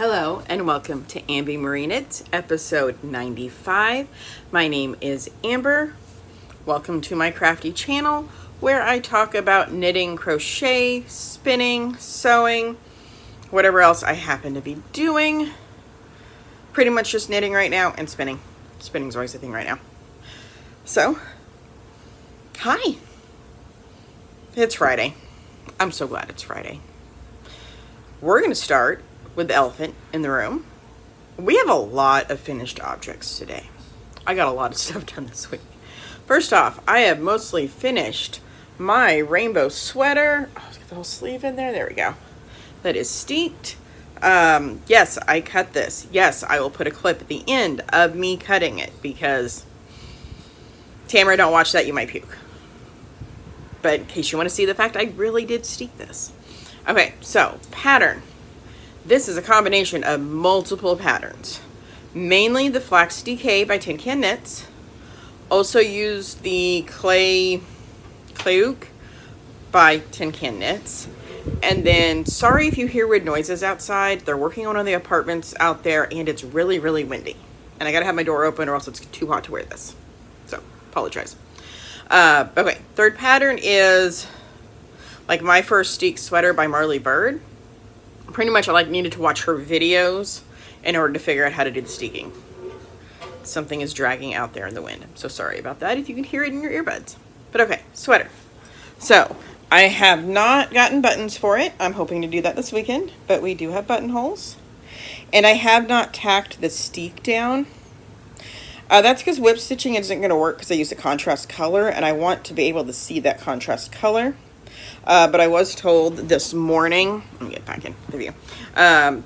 Hello and welcome to Andi Marie Knits, episode 95. My name is Amber. Welcome to my crafty channel where I talk about knitting, crochet, spinning, sewing, whatever else I happen to be doing. Pretty much just knitting right now and spinning. Spinning's always a thing right now. So, hi. It's Friday. I'm so glad it's Friday. We're going to start with the elephant in the room. We have a lot of finished objects today. I got a lot of stuff done this week. First off, I have mostly finished my rainbow sweater. Oh, let's get the whole sleeve in there. There we go. That is steeked. Yes, I cut this. Yes, I will put a clip at the end of me cutting it because Tamara, don't watch that, you might puke. But in case you want to see the fact, I really did steek this. Okay, so pattern. This is a combination of multiple patterns. Mainly the Flax DK by Tin Can Knits. Also used the Clayuk by Tin Can Knits. And then, sorry if you hear weird noises outside. They're working on one of the apartments out there and it's really, really windy. And I gotta have my door open or else it's too hot to wear this. So, apologize. Okay, third pattern is like my first Steeked sweater by Marley Bird. Pretty much I needed to watch her videos in order to figure out how to do the steeking. Something is dragging out there in the wind. I'm so sorry about that if you can hear it in your earbuds. But okay, sweater. So I have not gotten buttons for it. I'm hoping to do that this weekend, but we do have buttonholes. And I have not tacked the steek down. That's because whip stitching isn't going to work because I use a contrast color and I want to be able to see that contrast color. But I was told this morning, let me get back in the view,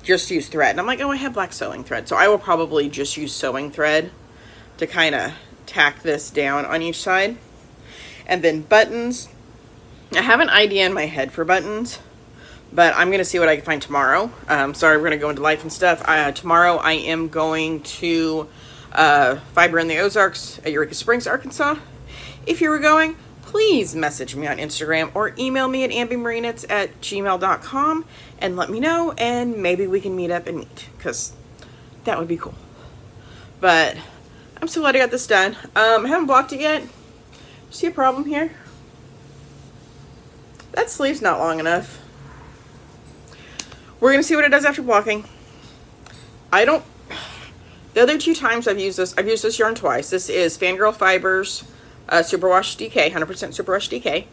just use thread. And I'm like, oh, I have black sewing thread. So I will probably just use sewing thread to kind of tack this down on each side. And then buttons. I have an idea in my head for buttons, but I'm going to see what I can find tomorrow. Sorry, we're going to go into life and stuff. Tomorrow I am going to Fiber in the Ozarks at Eureka Springs, Arkansas. If you were going, please message me on Instagram or email me at ambimarieknits@gmail.com and let me know, and maybe we can meet up and meet, because that would be cool. But I'm so glad I got this done. I haven't blocked it yet. See a problem here? That sleeve's not long enough. We're going to see what it does after blocking. The other two times I've used this yarn twice. This is Fangirl Fibers Superwash DK, 100% Superwash DK.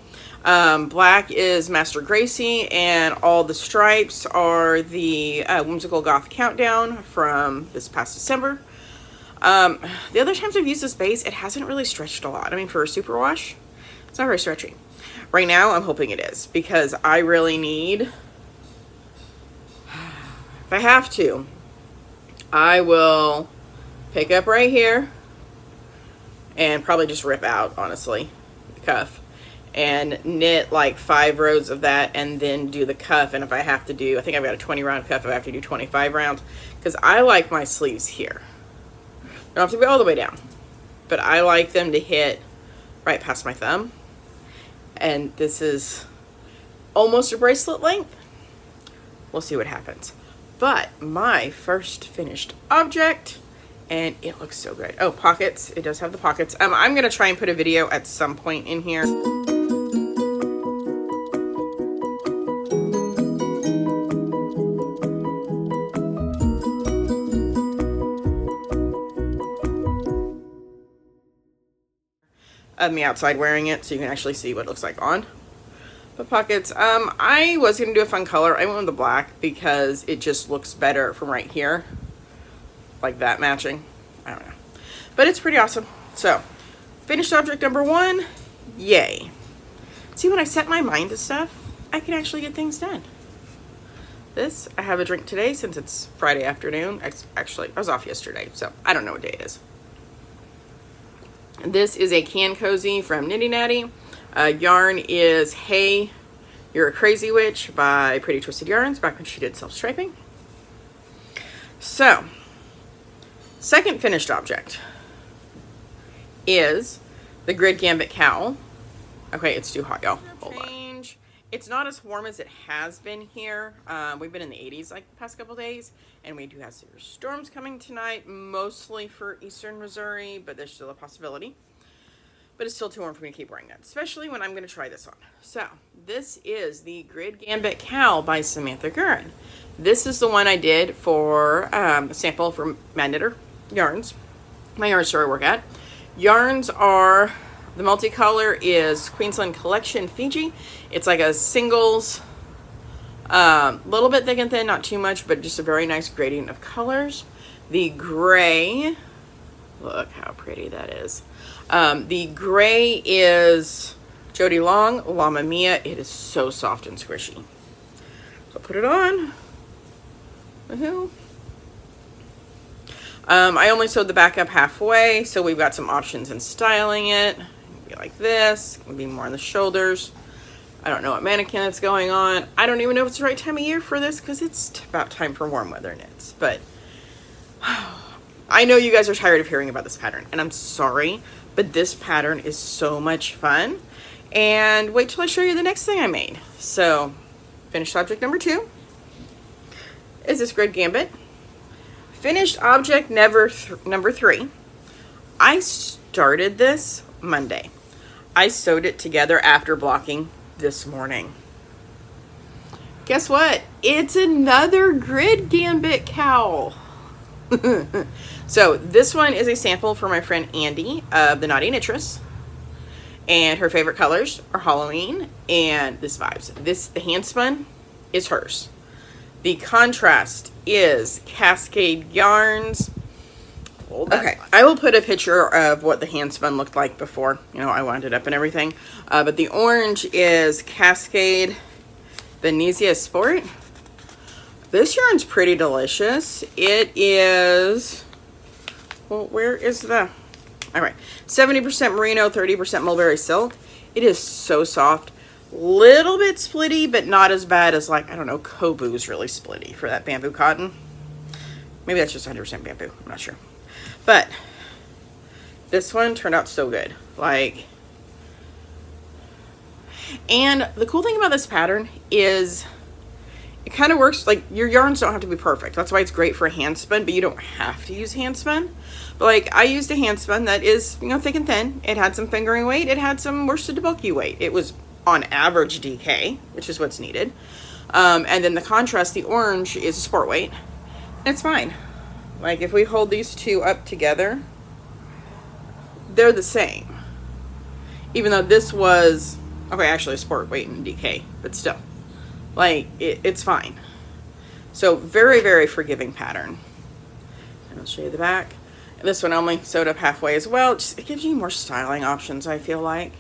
Black is Master Gracie, and all the stripes are the Whimsical Goth Countdown from this past December. The other times I've used this base, it hasn't really stretched a lot. I mean, for a superwash, it's not very stretchy. Right now, I'm hoping it is, because I really need, if I have to, I will pick up right here and probably just rip out, honestly, the cuff, and knit like 5 rows of that and then do the cuff. And if I have to do, I think I've got a 20 round cuff, if I have to do 25 rounds, because I like my sleeves here. They don't have to be all the way down, but I like them to hit right past my thumb. And this is almost a bracelet length. We'll see what happens. But my first finished object, and it looks so good. Oh, pockets. It does have the pockets. I'm going to try and put a video at some point in here. Of me outside wearing it so you can actually see what it looks like on. But pockets, I was going to do a fun color. I went with the black because it just looks better from right here. Like that matching. I don't know. But it's pretty awesome. So, finished object number 1. Yay. See, when I set my mind to stuff, I can actually get things done. This, I have a drink today since it's Friday afternoon. Actually, I was off yesterday, so I don't know what day it is. This is a can cozy from Knitty Natty. Yarn is Hey, You're a Crazy Witch by Pretty Twisted Yarns, back when she did self-striping. So, second finished object is the Grid Gambit cowl. Okay, it's too hot, y'all. Hold on. It's not as warm as it has been here. We've been in the 80s like the past couple days, and we do have severe storms coming tonight, mostly for eastern Missouri, but there's still a possibility. But it's still too warm for me to keep wearing that, especially when I'm going to try this on. So this is the Grid Gambit Cowl by Samantha Gurin. This is the one I did for a sample from Mad Knitter Yarns, my yarn store I work at. Yarns are, the multicolor is Queensland Collection Fiji. It's like a singles, little bit thick and thin, not too much, but just a very nice gradient of colors. The gray, look how pretty that is. The gray is Jody Long, Llama Mia. It is so soft and squishy. So I'll put it on. Woohoo. I only sewed the back up halfway, so we've got some options in styling it. Be like this, it'll be more on the shoulders. I don't know what mannequin it's going on. I don't even know if it's the right time of year for this because it's about time for warm weather knits. But I know you guys are tired of hearing about this pattern, and I'm sorry, but this pattern is so much fun. And wait till I show you the next thing I made. So, finished object number 2 is this Grid Gambit. Finished object number 3. I started this Monday. I sewed it together after blocking this morning. Guess what? It's another Grid Gambit cowl. So this one is a sample for my friend Andi of the Knotty Knittress. And her favorite colors are Halloween and this vibes. The hand spun is hers. The contrast is Cascade Yarns. Okay, I will put a picture of what the hand spun looked like before, I wound it up and everything. But the orange is Cascade Venezia Sport. This yarn's pretty delicious. It is, well, where is the, all right, 70% merino, 30% mulberry silk. It is so soft. Little bit splitty, but not as bad as, like, I don't know, Kobu's really splitty for that bamboo cotton. Maybe that's just 100% bamboo. I'm not sure. But this one turned out so good. Like, and the cool thing about this pattern is it kind of works, like, your yarns don't have to be perfect. That's why it's great for a hand spun, but you don't have to use hand spun. But, like, I used a hand spun that is, thick and thin. It had some fingering weight. It had some worsted to bulky weight. It was on average DK, which is what's needed. And then the contrast, the orange, is sport weight. It's fine. Like, if we hold these two up together, they're the same. Even though this was, okay, actually sport weight and DK, but still. Like, it's fine. So, very, very forgiving pattern. And I'll show you the back. And this one I only sewed up halfway as well. It gives you more styling options, I feel like.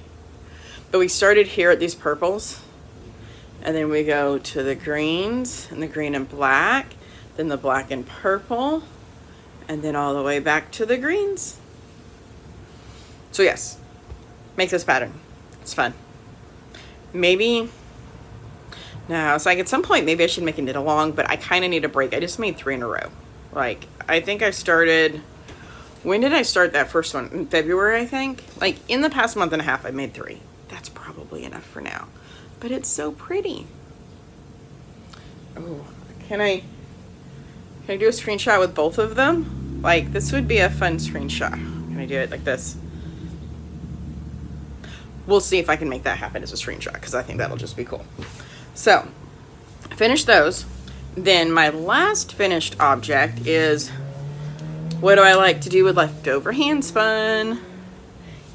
But we started here at these purples. And then we go to the greens, and the green and black. Then the black and purple. And then all the way back to the greens. So yes, make this pattern. It's fun. Maybe, no, it's like at some point maybe I should make a knit along, but I kind of need a break. I just made 3 in a row. Like, I think I started, when did I start that first one? In February, I think. Like, in the past month and a half, I made 3. That's probably enough for now. But it's so pretty. Oh, can I do a screenshot with both of them? Like, this would be a fun screenshot. Can I do it like this? We'll see if I can make that happen as a screenshot, because I think that'll just be cool. So, finish those. Then my last finished object is, what do I like to do with leftover hand spun?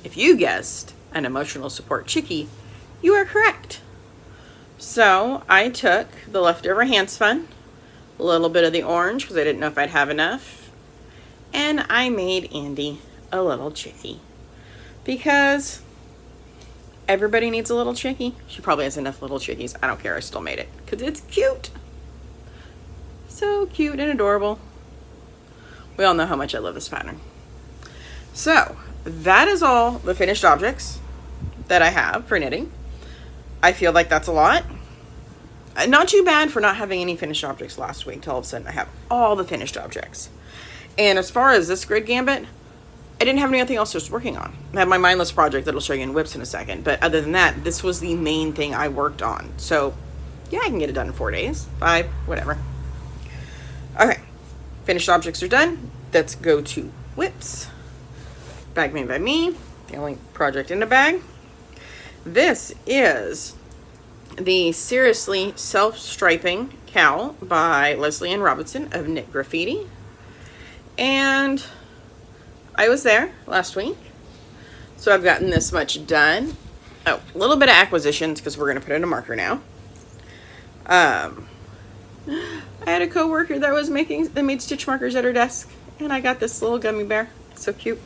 If you guessed an emotional support Chickie, you are correct. So, I took the leftover hand spun, a little bit of the orange because I didn't know if I'd have enough, and I made Andi a little Chickie because everybody needs a little Chickie. She probably has enough little Chickies. I don't care. I still made it because it's cute. So cute and adorable. We all know how much I love this pattern. So that is all the finished objects that I have for knitting. I feel like that's a lot. Not too bad for not having any finished objects last week till all of a sudden I have all the finished objects. And as far as this Grid Gambit, I didn't have anything else I was working on. I have my mindless project that I'll show you in whips in a second. But other than that, this was the main thing I worked on. So yeah, I can get it done in 4 days, 5, whatever. Okay, finished objects are done. Let's go to whips. Bag made by me, the only project in the bag. This is the Seriously Self-Striping Cowl by Leslie Ann Robinson of Knit Graffiti. And I was there last week, so I've gotten this much done. Oh, a little bit of acquisitions because we're going to put in a marker now. I had a coworker that made stitch markers at her desk, and I got this little gummy bear. So cute.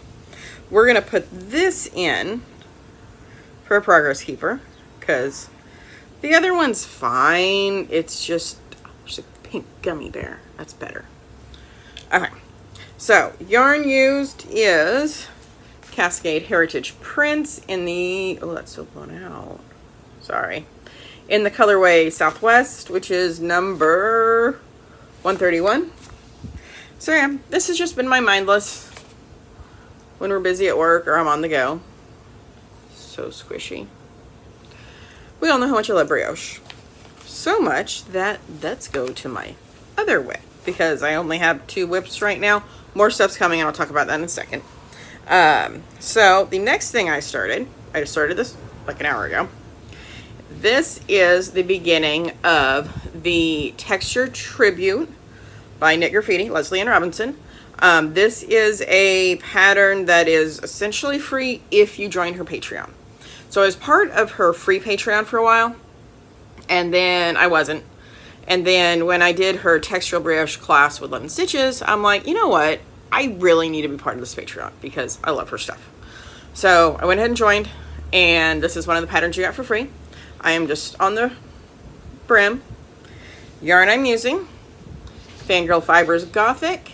We're going to put this in for a progress keeper because the other one's fine. It's just there's a pink gummy bear. That's better. Okay. So yarn used is Cascade Heritage Prints in the, oh, that's so blown out. Sorry. In the colorway Southwest, which is number 131. So yeah, this has just been my mindless when we're busy at work or I'm on the go. So squishy. We all know how much I love brioche. So much that let's go to my other whip because I only have 2 whips right now. More stuff's coming and I'll talk about that in a second. So the next thing I just started this like an hour ago. This is the beginning of the Textural Tribute by Knit Graffiti, Leslie Ann Robinson. This is a pattern that is essentially free if you join her Patreon. So I was part of her free Patreon for a while, and then I wasn't. And then when I did her textural brioche class with 11 stitches, I'm like, you know what? I really need to be part of this Patreon because I love her stuff. So I went ahead and joined, and this is one of the patterns you got for free. I am just on the brim. Yarn I'm using, Fangirl Fibers Gothic,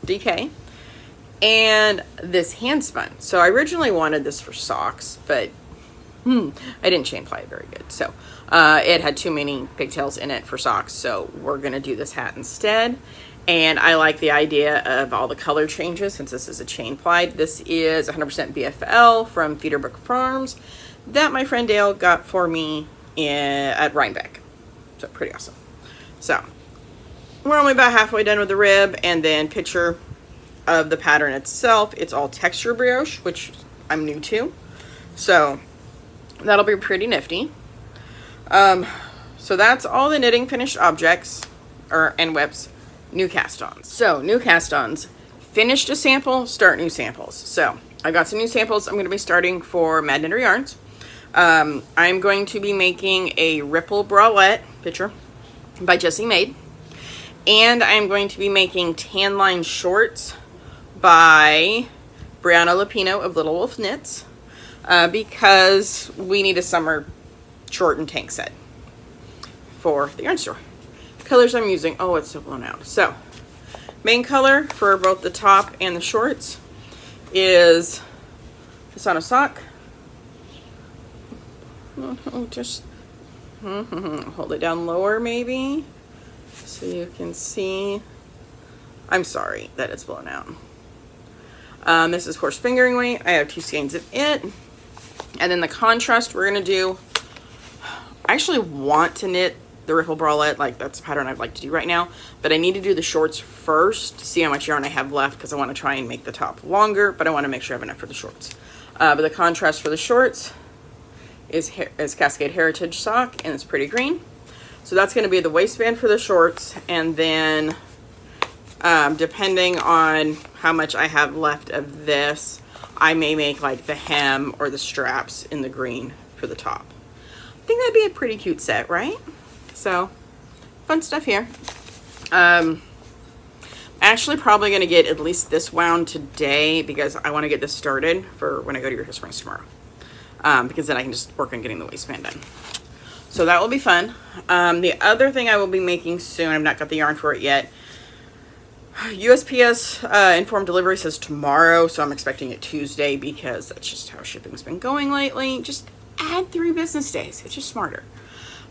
DK, and this hand spun. So I originally wanted this for socks, but I didn't chain ply it very good. So it had too many pigtails in it for socks. So we're going to do this hat instead. And I like the idea of all the color changes since this is a chain plied. This is 100% BFL from Feederbrook Farms that my friend Dale got for me at Rhinebeck. So pretty awesome. So we're only about halfway done with the rib, and then picture of the pattern itself. It's all texture brioche, which I'm new to. So that'll be pretty nifty. So that's all the knitting finished objects and whips. New cast ons. So new cast ons. Finished a sample, start new samples. So I got some new samples I'm going to be starting for Mad Knitter Yarns. I'm going to be making a Ripple Bralette picture by Jessie Maid. And I'm going to be making tan line shorts by Brianna Lupino of Little Wolf Knits. Because we need a summer short and tank set for the yarn store. Colors I'm using, oh, it's so blown out. So main color for both the top and the shorts is this on a sock. Oh, just hold it down lower maybe so you can see. I'm sorry that it's blown out. This is horse fingering weight. I have 2 skeins of it. And then the contrast we're gonna do, I actually want to knit the Ripple Bralette, like that's a pattern I'd like to do right now, but I need to do the shorts first to see how much yarn I have left because I want to try and make the top longer, but I want to make sure I have enough for the shorts. But the contrast for the shorts is Cascade Heritage Sock, and it's pretty green. So that's going to be the waistband for the shorts, and then depending on how much I have left of this, I may make like the hem or the straps in the green for the top. I think that'd be a pretty cute set, right? So, fun stuff here. Actually probably going to get at least this wound today because I want to get this started for when I go to Your Springs tomorrow. Because then I can just work on getting the waistband done. So that will be fun. The other thing I will be making soon, I've not got the yarn for it yet. USPS informed delivery says tomorrow, so I'm expecting it Tuesday because that's just how shipping's been going lately. Just add 3 business days. It's just smarter.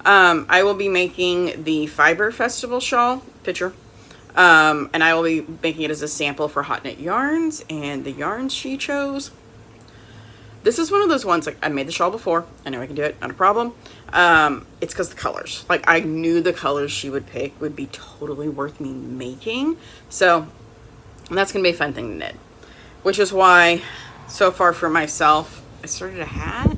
I will be making the Fiber Festival shawl picture And I will be making it as a sample for Hot Knit Yarns, and the yarns she chose. This is one of those ones, like, I made the shawl before. I know I can do it, not a problem. It's because the colors. Like, I knew the colors she would pick would be totally worth me making. So, that's going to be a fun thing to knit. Which is why, so far for myself, I started a hat.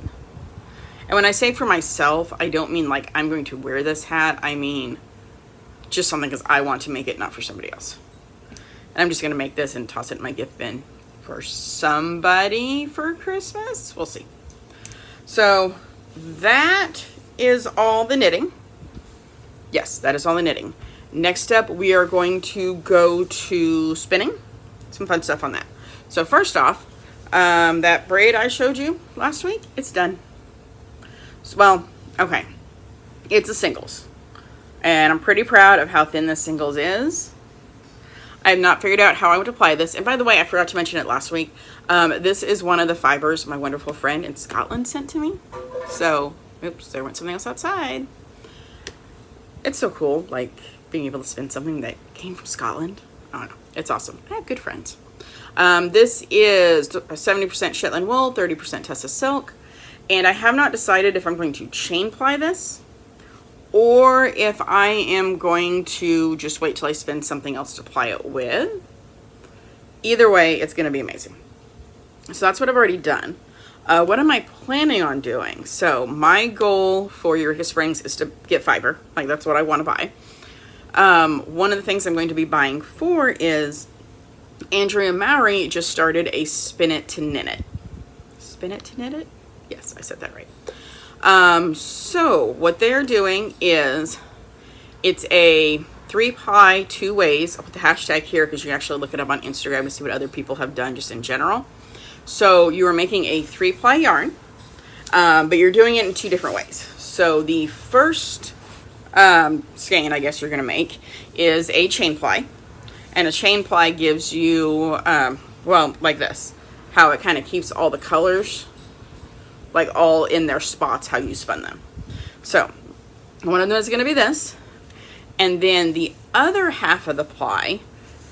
And when I say for myself, I don't mean like I'm going to wear this hat. I mean just something because I want to make it, not for somebody else. And I'm just going to make this and toss it in my gift bin for somebody for Christmas. We'll see. So that is all the knitting. Yes, that is all the knitting. Next up, we are going to go to spinning. Some fun stuff on that. So first off, that braid I showed you last week, it's done. Well, okay, it's a singles, and I'm pretty proud of how thin this singles is. I have not figured out how I would apply this, and by the way, I forgot to mention it last week. This is one of the fibers my wonderful friend in Scotland sent to me. So, oops, there went something else outside. It's so cool, like, being able to spin something that came from Scotland. I don't know, it's awesome. I have good friends. This is 70% Shetland wool, 30% Tessa silk. And I have not decided if I'm going to chain ply this or if I am going to just wait till I spin something else to ply it with. Either way, it's going to be amazing. So that's what I've already done. What am I planning on doing? So my goal for Eureka Springs is to get fiber. Like, that's what I want to buy. One of the things I'm going to be buying for is Andrea Mowry just started a Spin It to Knit It. Spin It to Knit It? Yes, I said that right. So what they're doing is it's a 3-ply 2 ways. I'll put the hashtag here because you can actually look it up on Instagram to see what other people have done just in general. So you are making a 3-ply yarn, but you're doing it in 2 different ways. So the first skein, I guess you're going to make, is a chain ply. And a chain ply gives you, well, like this, how it kind of keeps all the colors like all in their spots, how you spun them. So one of them is going to be this, and then the other half of the ply,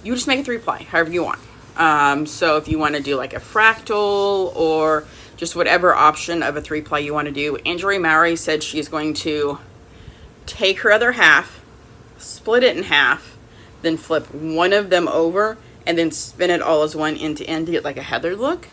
you just make a 3-ply, however you want. So if you want to do like a fractal or just whatever option of a 3-ply you want to do, Andrea Mowry said she's going to take her other half, split it in half, then flip one of them over, and then spin it all as one end to end to get like a heather look.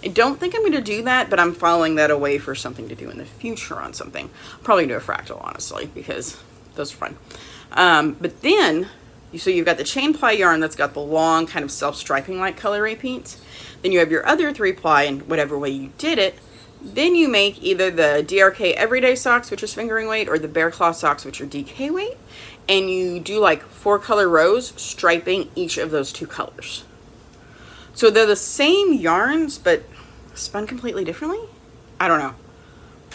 I don't think I'm going to do that, but I'm following that away for something to do in the future on something. I'll probably do a fractal, honestly, because those are fun. But then, so you've got the chain ply yarn that's got the long kind of self-striping like color repeats. Then you have your other 3-ply in whatever way you did it. Then you make either the DRK Everyday Socks, which is fingering weight, or the Bear Claw Socks, which are DK weight. And you do like 4 color rows, striping each of those 2 colors. So they're the same yarns, but spun completely differently. I don't know.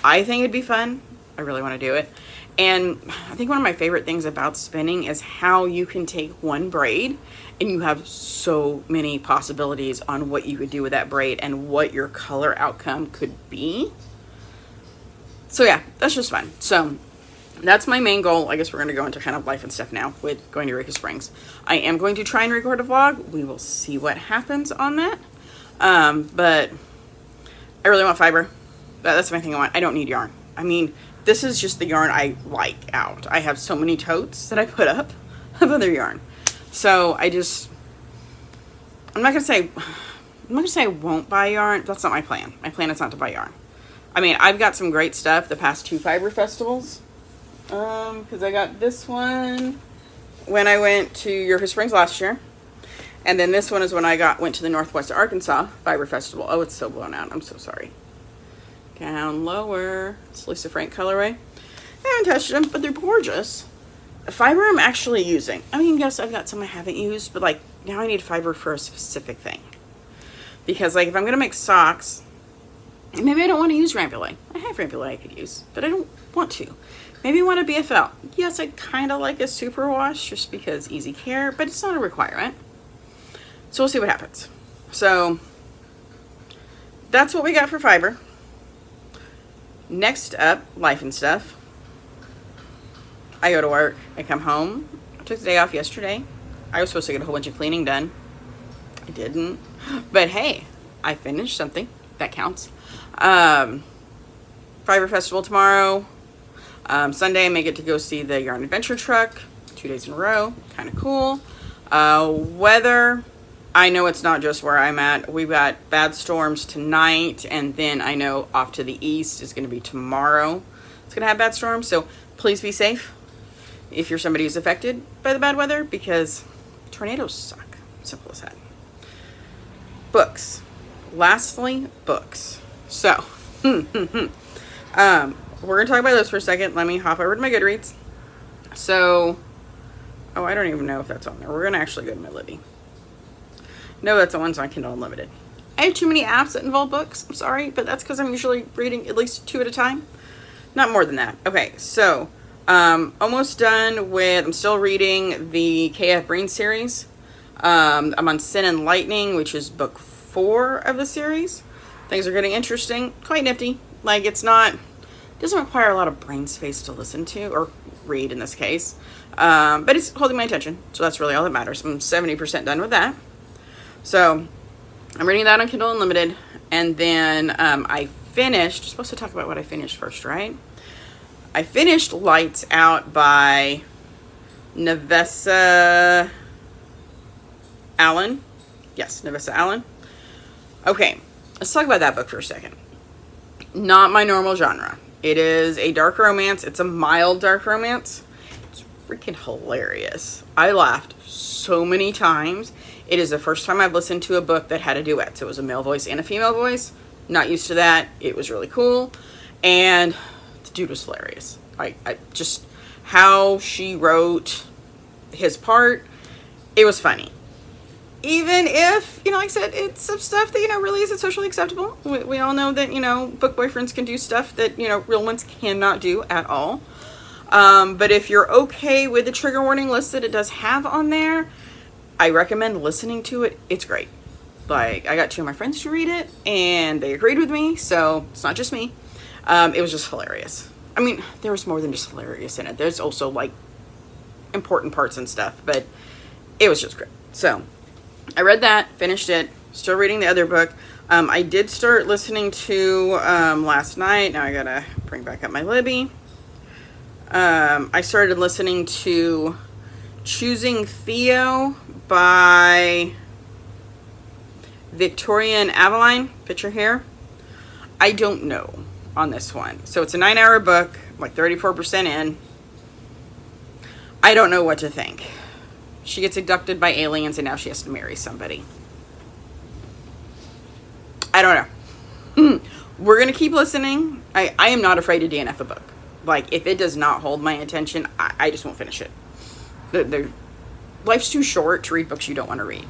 I think it'd be fun. I really want to do it. And I think one of my favorite things about spinning is how you can take one braid and you have so many possibilities on what you could do with that braid and what your color outcome could be. So yeah, that's just fun. So that's my main goal. I guess we're going to go into kind of life and stuff now with going to Eureka Springs. I am going to try and record a vlog. We will see what happens on that. But I really want fiber. That's the main thing I want. I don't need yarn. I mean, this is just the yarn I like out. I have so many totes that I put up of other yarn. So I'm not gonna say I won't buy yarn. That's not my plan. My plan is not to buy yarn. I mean, I've got some great stuff the past 2 fiber festivals. Because I got this one when I went to Eureka Springs last year. And then this one is when I went to the Northwest Arkansas Fiber Festival. Oh, it's so blown out. I'm so sorry. Down lower. It's Lisa Frank colorway. I haven't touched them, but they're gorgeous. Fiber I'm actually using. I mean, yes, I've got some I haven't used, but like now I need fiber for a specific thing. Because like if I'm going to make socks, maybe I don't want to use Ravelry. I have Ravelry I could use, but I don't want to. Maybe I want a BFL. Yes, I kind of like a superwash just because easy care, but it's not a requirement. So we'll see what happens. So that's what we got for fiber. Next up, life and stuff. I go to work. I come home. I took the day off yesterday. I was supposed to get a whole bunch of cleaning done. I didn't. But hey, I finished something. That counts. Fiber Festival tomorrow. Sunday, I may get to go see the Yarn Adventure truck 2 days in a row. Kind of cool. Weather, I know it's not just where I'm at. We've got bad storms tonight, and then I know off to the east is going to be tomorrow. It's going to have bad storms, so please be safe if you're somebody who's affected by the bad weather, because tornadoes suck. Simple as that. Books. Lastly, books. So, we're going to talk about those for a second. Let me hop over to my Goodreads. So, oh, I don't even know if that's on there. We're going to actually go to my Libby. No, that's the ones on Kindle Unlimited. I have too many apps that involve books. I'm sorry, but that's because I'm usually reading at least 2 at a time. Not more than that. Okay, so, almost done with, I'm still reading the KF Breen series. I'm on Sin and Lightning, which is book 4 of the series. Things are getting interesting. Quite nifty. Like, it's not, it doesn't require a lot of brain space to listen to, or read in this case. But it's holding my attention, so that's really all that matters. I'm 70% done with that. So, I'm reading that on Kindle Unlimited, and then I finished, supposed to talk about what I finished first, right? I finished Lights Out by Nevessa Allen. Yes, Nevessa Allen. Okay, let's talk about that book for a second. Not my normal genre. It is a dark romance. It's a mild dark romance. It's freaking hilarious. I laughed so many times. It is the first time I've listened to a book that had a duet. So it was a male voice and a female voice. Not used to that. It was really cool. And the dude was hilarious. I just, how she wrote his part, it was funny. Even if, like I said, it's some stuff that, really isn't socially acceptable. We all know that, book boyfriends can do stuff that, real ones cannot do at all. But if you're okay with the trigger warning list that it does have on there, I recommend listening to it. It's great. Like, I got 2 of my friends to read it, and they agreed with me, so it's not just me. It was just hilarious. I mean, there was more than just hilarious in it. There's also, like, important parts and stuff, but it was just great. So, I read that, finished it, still reading the other book. I did start listening to, last night, now I gotta bring back up my Libby. I started listening to Choosing Theo by Victoria and Aveline, picture here. I don't know on this one. So it's a 9-hour book, like 34% in. I don't know what to think. She gets abducted by aliens and now she has to marry somebody. I don't know. We're going to keep listening. I am not afraid to DNF a book. Like, if it does not hold my attention, I just won't finish it. Life's too short to read books you don't want to read.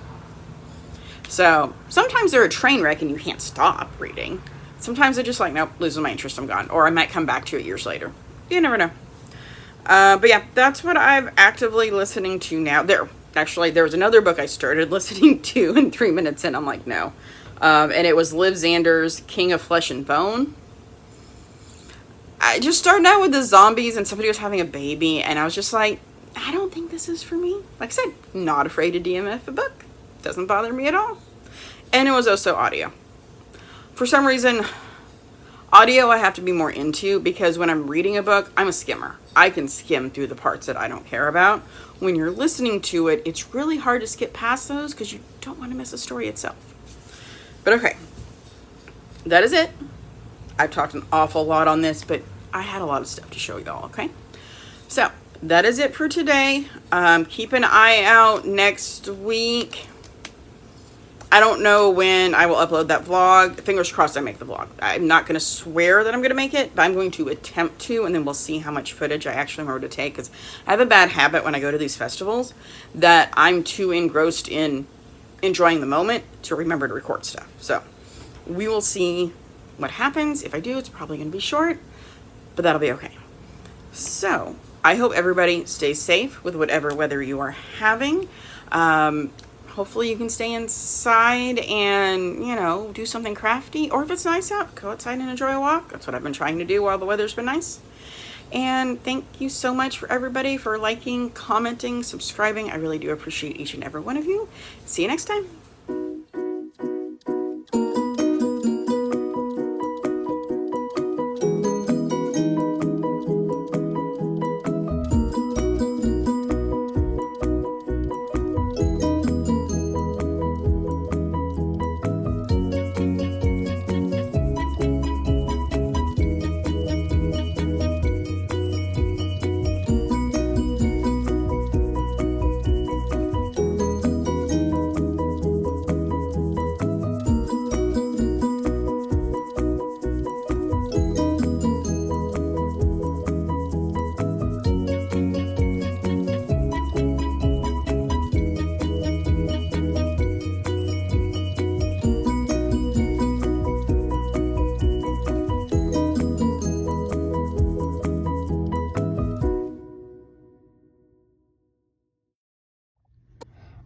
So, sometimes they're a train wreck and you can't stop reading. Sometimes they're just like, nope, losing my interest, I'm gone. Or I might come back to it years later. You never know. But yeah, that's what I'm actively listening to now. There was another book I started listening to, and 3 minutes in, I'm like, no. And it was Liv Zander's King of Flesh and Bone. I just started out with the zombies and somebody was having a baby, and I was just like, I don't think this is for me. Like I said, not afraid to DNF a book. Doesn't bother me at all. And it was also audio. For some reason, audio I have to be more into, because when I'm reading a book, I'm a skimmer. I can skim through the parts that I don't care about. When you're listening to it, it's really hard to skip past those because you don't want to miss the story itself. But okay, that is it. I've talked an awful lot on this, but I had a lot of stuff to show y'all, okay? So, that is it for today. Keep an eye out next week. I don't know when I will upload that vlog. Fingers crossed I make the vlog. I'm not going to swear that I'm going to make it, but I'm going to attempt to, and then we'll see how much footage I actually remember to take, because I have a bad habit when I go to these festivals that I'm too engrossed in enjoying the moment to remember to record stuff. So, we will see what happens. If I do, it's probably going to be short, but that'll be okay. So, I hope everybody stays safe with whatever weather you are having. Hopefully you can stay inside and, do something crafty. Or if it's nice out, go outside and enjoy a walk. That's what I've been trying to do while the weather's been nice. And thank you so much for everybody for liking, commenting, subscribing. I really do appreciate each and every one of you. See you next time.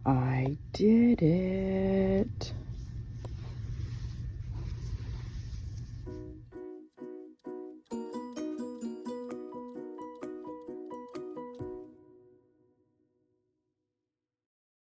I did it.